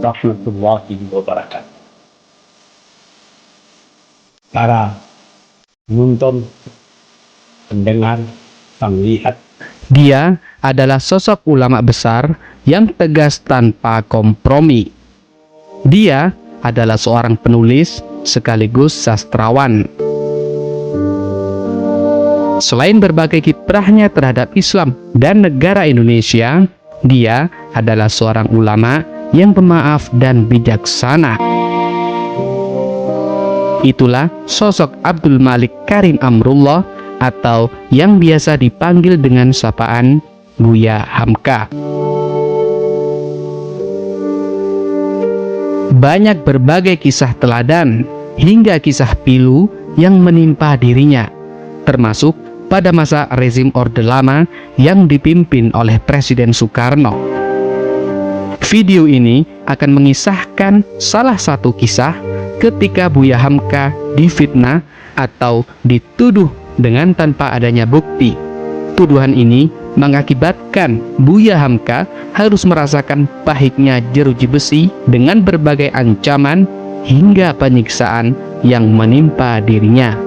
Rahmatullahi wabarakatuh. Para penonton, pendengar, penglihat. Dia adalah sosok ulama besar yang tegas tanpa kompromi. Dia adalah seorang penulis sekaligus sastrawan. Selain berbagai kiprahnya terhadap Islam dan negara Indonesia, dia adalah seorang ulama yang pemaaf dan bijaksana. Itulah sosok Abdul Malik Karim Amrullah atau yang biasa dipanggil dengan sapaan Buya Hamka. Banyak berbagai kisah teladan hingga kisah pilu yang menimpa dirinya, termasuk pada masa rezim Orde Lama yang dipimpin oleh Presiden Soekarno. Video ini akan mengisahkan salah satu kisah ketika Buya Hamka difitnah atau dituduh dengan tanpa adanya bukti. Tuduhan ini mengakibatkan Buya Hamka harus merasakan pahitnya jeruji besi dengan berbagai ancaman hingga penyiksaan yang menimpa dirinya.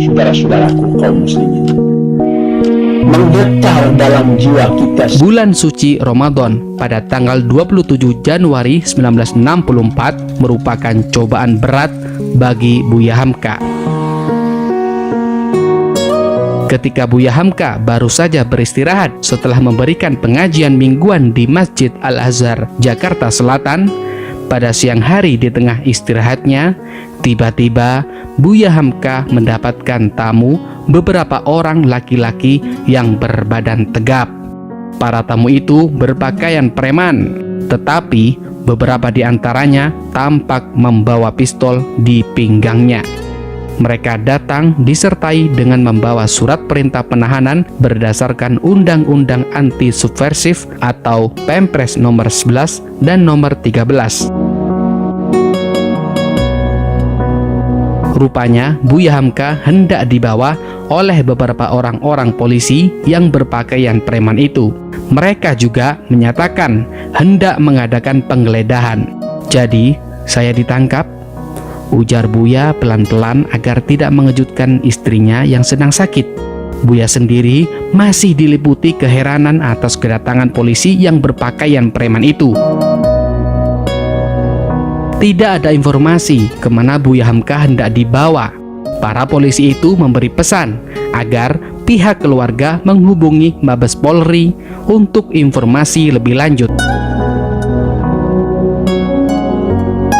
Saudara-saudaraku kaum muslimin, menggetar dalam jiwa kita. Bulan suci Ramadan pada tanggal 27 Januari 1964 merupakan cobaan berat bagi Buya Hamka. Ketika Buya Hamka baru saja beristirahat setelah memberikan pengajian mingguan di Masjid Al-Azhar, Jakarta Selatan, pada siang hari di tengah istirahatnya, tiba-tiba Buya Hamka mendapatkan tamu beberapa orang laki-laki yang berbadan tegap. Para tamu itu berpakaian preman, tetapi beberapa di antaranya tampak membawa pistol di pinggangnya. Mereka datang disertai dengan membawa surat perintah penahanan berdasarkan Undang-Undang Anti Subversif atau Pempres nomor 11 dan nomor 13. Rupanya Buya Hamka hendak dibawa oleh beberapa orang-orang polisi yang berpakaian preman itu. Mereka juga menyatakan hendak mengadakan penggeledahan. Jadi, saya ditangkap, ujar Buya pelan-pelan agar tidak mengejutkan istrinya yang sedang sakit. Buya sendiri masih diliputi keheranan atas kedatangan polisi yang berpakaian preman itu. Tidak ada informasi kemana Buya Hamka hendak dibawa. Para polisi itu memberi pesan agar pihak keluarga menghubungi Mabes Polri untuk informasi lebih lanjut.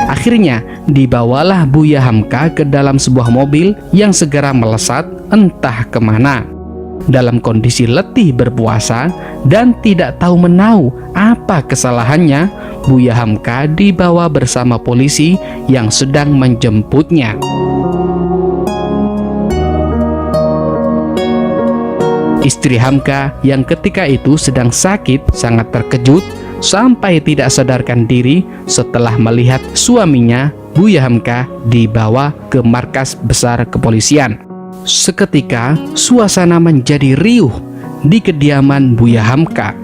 Akhirnya dibawalah Buya Hamka ke dalam sebuah mobil yang segera melesat entah kemana. Dalam kondisi letih berpuasa dan tidak tahu menau apa kesalahannya, Buya Hamka dibawa bersama polisi yang sedang menjemputnya. Istri Hamka yang ketika itu sedang sakit sangat terkejut sampai tidak sadarkan diri setelah melihat suaminya, Buya Hamka, dibawa ke markas besar kepolisian. Seketika suasana menjadi riuh di kediaman Buya Hamka.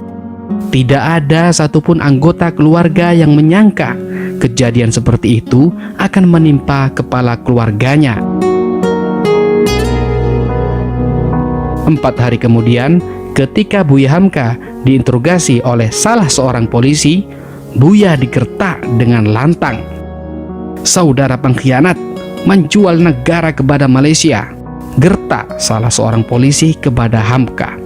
Tidak ada satupun anggota keluarga yang menyangka kejadian seperti itu akan menimpa kepala keluarganya. 4 hari kemudian, ketika Buya Hamka diinterogasi oleh salah seorang polisi, Buya digertak dengan lantang. "Saudara pengkhianat, menjual negara kepada Malaysia," gertak salah seorang polisi kepada Hamka.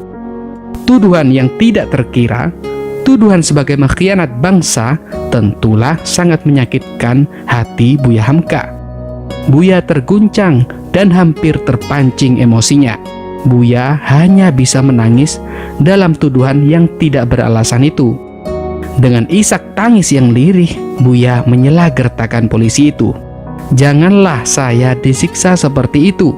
Tuduhan yang tidak terkira, tuduhan sebagai mengkhianat bangsa, tentulah sangat menyakitkan hati Buya Hamka. Buya terguncang dan hampir terpancing emosinya. Buya hanya bisa menangis dalam tuduhan yang tidak beralasan itu. Dengan isak tangis yang lirih, Buya menyela gertakan polisi itu. "Janganlah saya disiksa seperti itu.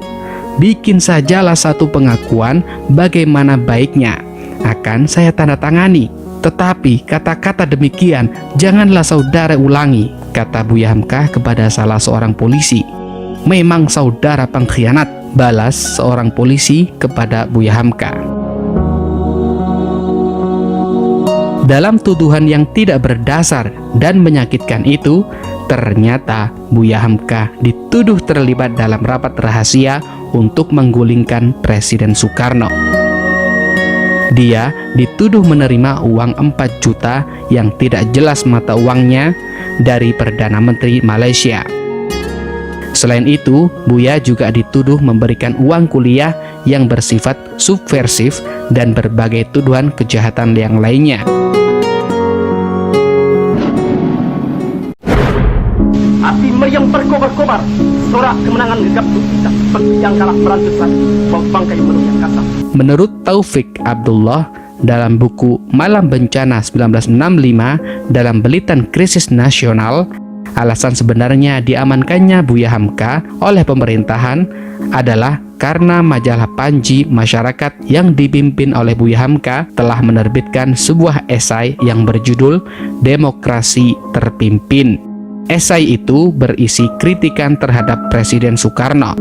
Bikin sajalah satu pengakuan bagaimana baiknya. Akan saya tanda tangani. Tetapi kata-kata demikian janganlah saudara ulangi," kata Buya Hamka kepada salah seorang polisi. "Memang saudara pengkhianat," balas seorang polisi kepada Buya Hamka. Dalam tuduhan yang tidak berdasar dan menyakitkan itu, ternyata Buya Hamka dituduh terlibat dalam rapat rahasia untuk menggulingkan Presiden Soekarno. Dia dituduh menerima uang 4 juta yang tidak jelas mata uangnya dari Perdana Menteri Malaysia. Selain itu, Buya juga dituduh memberikan uang kuliah yang bersifat subversif dan berbagai tuduhan kejahatan yang lainnya. Api meriam berkobar-kobar, sorak kemenangan gegap kita seperti yang kalah berantusan bangkai penuh yang kasar. Menurut Taufik Abdullah dalam buku Malam Bencana 1965 dalam Belitan Krisis Nasional, alasan sebenarnya diamankannya Buya Hamka oleh pemerintahan adalah karena majalah Panji Masyarakat yang dipimpin oleh Buya Hamka telah menerbitkan sebuah esai yang berjudul Demokrasi Terpimpin. Esai itu berisi kritikan terhadap Presiden Soekarno.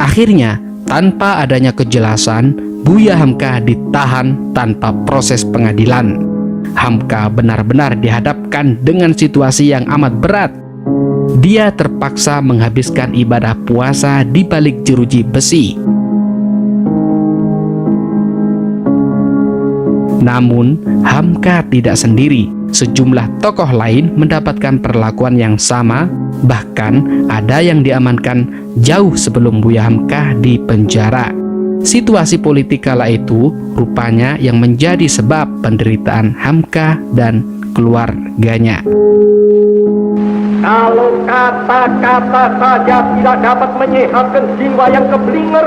Akhirnya, tanpa adanya kejelasan, Buya Hamka ditahan tanpa proses pengadilan. Hamka benar-benar dihadapkan dengan situasi yang amat berat. Dia terpaksa menghabiskan ibadah puasa di balik jeruji besi. Namun, Hamka tidak sendiri. Sejumlah tokoh lain mendapatkan perlakuan yang sama, bahkan ada yang diamankan jauh sebelum Buya Hamka di penjara. Situasi politik kala itu rupanya yang menjadi sebab penderitaan Hamka dan keluarganya. Kalau kata-kata saja tidak dapat menyehatkan jiwa yang keblinger,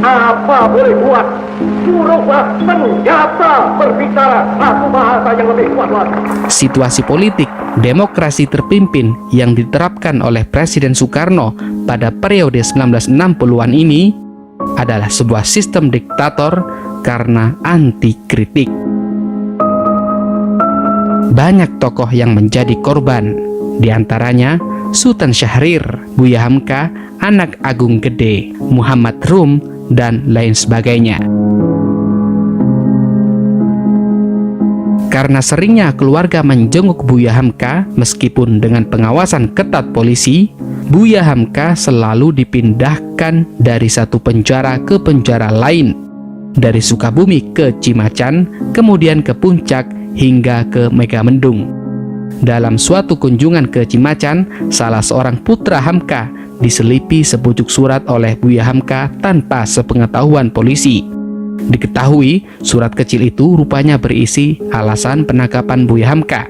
apa boleh buat? Suruhlah senjata berbicara satu bahasa yang lebih kuat lagi. Situasi politik demokrasi terpimpin yang diterapkan oleh Presiden Soekarno pada periode 1960-an ini adalah sebuah sistem diktator karena anti kritik. Banyak tokoh yang menjadi korban, diantaranya Sultan Syahrir, Buya Hamka, Anak Agung Gede, Muhammad Rum, dan lain sebagainya. Karena seringnya keluarga menjenguk Buya Hamka meskipun dengan pengawasan ketat polisi, Buya Hamka selalu dipindahkan dari satu penjara ke penjara lain, dari Sukabumi ke Cimacan, kemudian ke Puncak hingga ke Megamendung. Dalam suatu kunjungan ke Cimacan, salah seorang putra Hamka diselipi sepucuk surat oleh Buya Hamka tanpa sepengetahuan polisi. Diketahui surat kecil itu rupanya berisi alasan penangkapan Buya Hamka.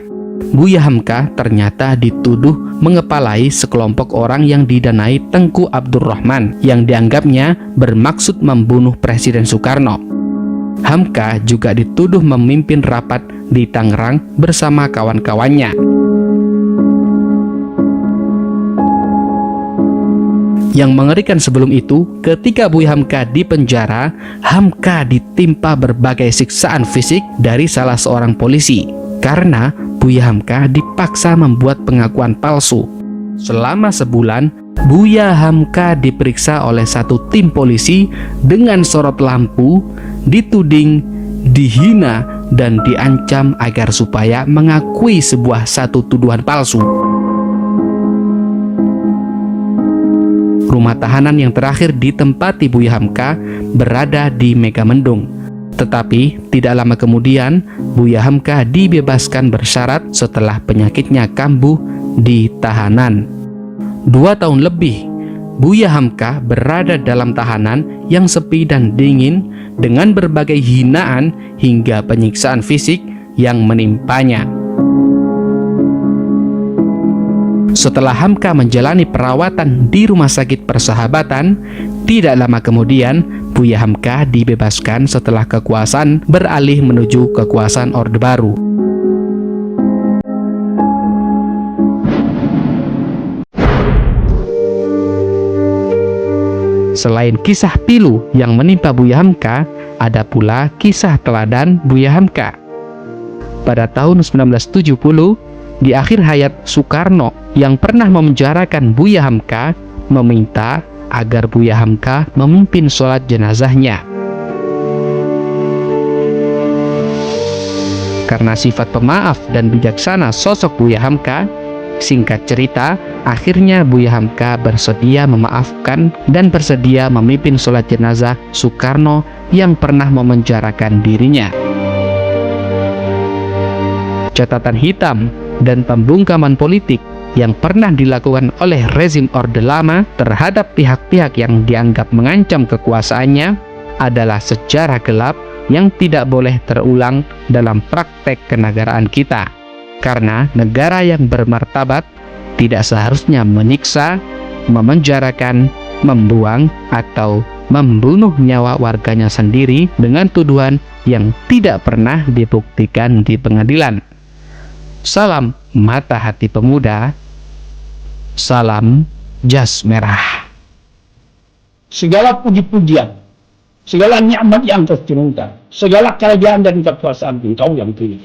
Buya Hamka ternyata dituduh mengepalai sekelompok orang yang didanai Tengku Abdurrahman yang dianggapnya bermaksud membunuh Presiden Soekarno. Hamka juga dituduh memimpin rapat di Tangerang bersama kawan-kawannya. Yang mengerikan sebelum itu, ketika Buya Hamka di penjara, Hamka ditimpa berbagai siksaan fisik dari salah seorang polisi karena Buya Hamka dipaksa membuat pengakuan palsu. Selama sebulan, Buya Hamka diperiksa oleh satu tim polisi dengan sorot lampu, dituding, dihina, dan diancam agar supaya mengakui satu tuduhan palsu. Rumah tahanan yang terakhir ditempati Buya Hamka berada di Megamendung. Tetapi tidak lama kemudian Buya Hamka dibebaskan bersyarat setelah penyakitnya kambuh di tahanan. 2 tahun lebih Buya Hamka berada dalam tahanan yang sepi dan dingin dengan berbagai hinaan hingga penyiksaan fisik yang menimpanya. Setelah Hamka menjalani perawatan di Rumah Sakit Persahabatan, tidak lama kemudian Buya Hamka dibebaskan setelah kekuasaan beralih menuju kekuasaan Orde Baru. Selain kisah pilu yang menimpa Buya Hamka, ada pula kisah teladan Buya Hamka. Pada tahun 1970, di akhir hayat Soekarno yang pernah memenjarakan Buya Hamka, meminta agar Buya Hamka memimpin sholat jenazahnya. Karena sifat pemaaf dan bijaksana sosok Buya Hamka, singkat cerita, akhirnya Buya Hamka bersedia memaafkan dan bersedia memimpin sholat jenazah Soekarno yang pernah memenjarakan dirinya. Catatan hitam dan pembungkaman politik yang pernah dilakukan oleh rezim Orde Lama terhadap pihak-pihak yang dianggap mengancam kekuasaannya adalah sejarah gelap yang tidak boleh terulang dalam praktek kenegaraan kita. Karena negara yang bermartabat tidak seharusnya menyiksa, memenjarakan, membuang, atau membunuh nyawa warganya sendiri dengan tuduhan yang tidak pernah dibuktikan di pengadilan. Salam mata hati pemuda, salam jas merah. Segala puji-pujian, segala nikmat yang kau turunkan, segala kerajaan dan kekuasaan Engkau yang pilih.